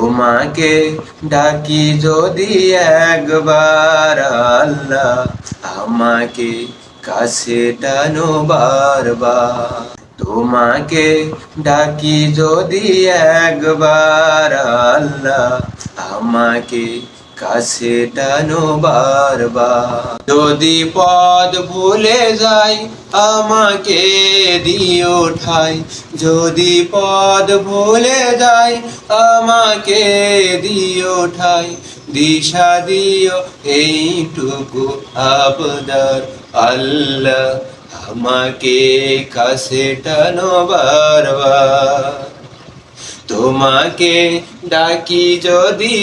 তোমাকে ডাকি যদি একবার আল্লাহ, আমাকে কাছে টানো বারবার। তোমাকে ডাকি যদি একবার আল্লাহ, আমাকে কাছে টানো বারবার। যদি পথ ভুলে যাই আমাকে দিও ঠাই, যদি পথ ভুলে যাই আমাকে দিও ঠাই। দিশা দিও এইটুকু আবদার আল্লাহ, আমাকে কাছে টানো বারবার। তোমাকে ডাকি যদি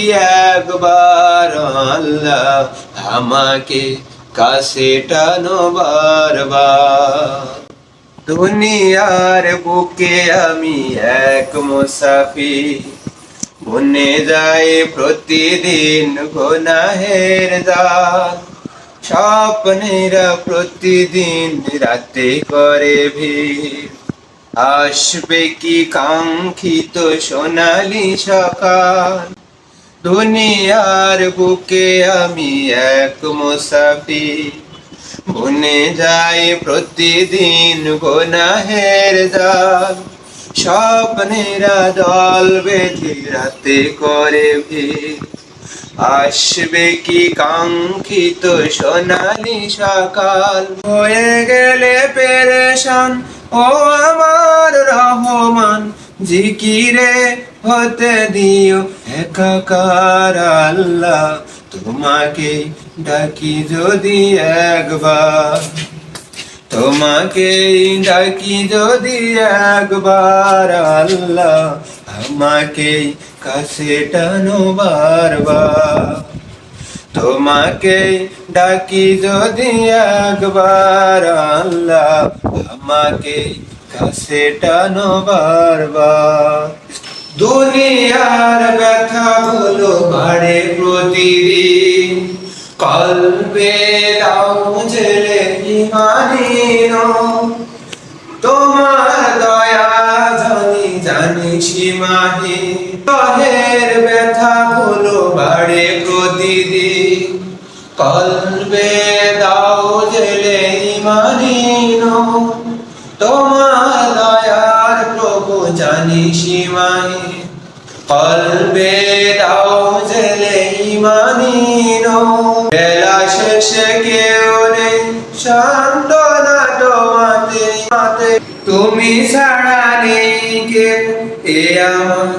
একবার আল্লাহ, আমাকে কাছে টানো বারবার। দুনিয়ার বুকে আমি এক মুসাফির, বনে যায় প্রতিদিন গুনাহের জাল। স্বপ্নেরা প্রতিদিন রাতে করে ভিড়, আসবে কি কাঙ্ক্ষিত সোনালি সকাল। দুনিয়ার বুকে আমি এক মুসাফির, বনে যায় প্রতিদিন গুনাহের জাল। স্বপ্নেরা দল বেঁধে রাতে করে ভিড়, আসবে কি কাঙ্ক্ষিত সোনালি সকাল। হয়ে গেলে পেরেশান ও আমার রহমান, জিকিরে হতে দিও একাকার আল্লাহ। তোমাকে ডাকি যদি একবার, তোমাকে ডাকি যদি একবার আল্লাহ, আমাকে কাছে টানো বারবার। তোমাকে ডাকি যদি একবার আল্লাহ, আমাকে কাছে টানো বারবার। দুনিয়ার ব্যথা হলো বাড়ে প্রতিদিন, কল্পে দাও জেলে ইমানের। তোমার দয়া জানি জানি সীমাহীন, দহের ব্যথা হলো বাড়ে প্রতিদিন, কল্পে দাও জেলে ইমানের। তোমার দয়ার প্রভু জানি সীমাহীন, কল্পে দাও জেলে ইমানের। বেলা শেষে কেউ নেই সান্ত্বনা তোমাতে, তুমি ছাড়া নেই কেউ এ আমার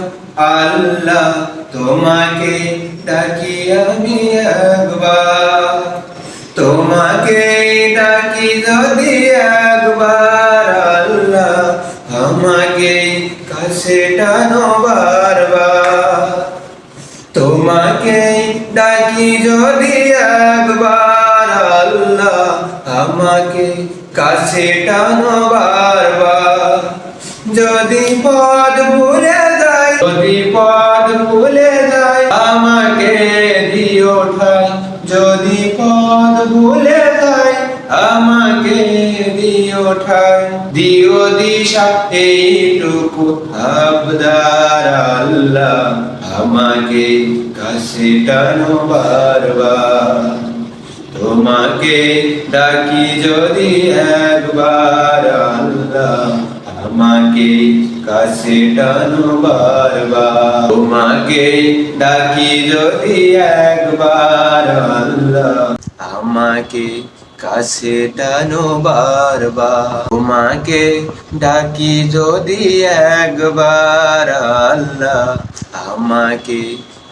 আল্লাহ। তোমাকে ডাকি আমি একবার, তোমাকে ডাকি যদি একবার আল্লাহ, আমাকে কাছে টানো বারবার। তোমাকে ডাকি যদি একবার আল্লাহ, আমাকে কাছে টানো বারবার। যদি পথ ভুলে যাই, যদি পথ ভুলে যাই আমাকে দিও ঠাই, যদি পথ ভুলে যাই আমাকে দিও ঠাই। দিও দিশা এইটুকু আবদার আল্লাহ, আমাকে কাছে টানো বারবার। তোমাকে ডাকি যদি একবার আল্লাহ, আমাকে কাছে টানো বারবার। তোমাকে ডাকি যদি একবার আল্লাহ, আমাকে কাছে টানো বারবার। তোমাকে ডাকি যদি একবার আল্লাহ, আমাকে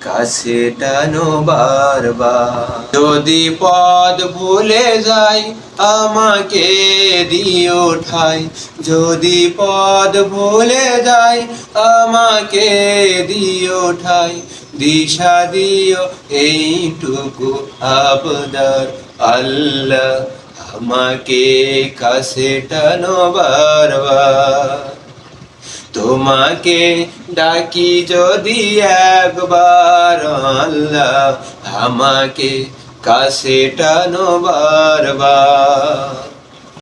কাছে টানো বারবার। যদি পথ ভুলে যাই আমাকে দিও ঠাই, যদি পথ ভুলে যাই আমাকে দিও ঠাই। দিশা দিও এইটুকু আবদার আল্লাহ, আমাকে কাছে টানো বারবার। তোমাকে ডাকি যদি একবার আল্লাহ, আমাকে কাছে টানো বারবার।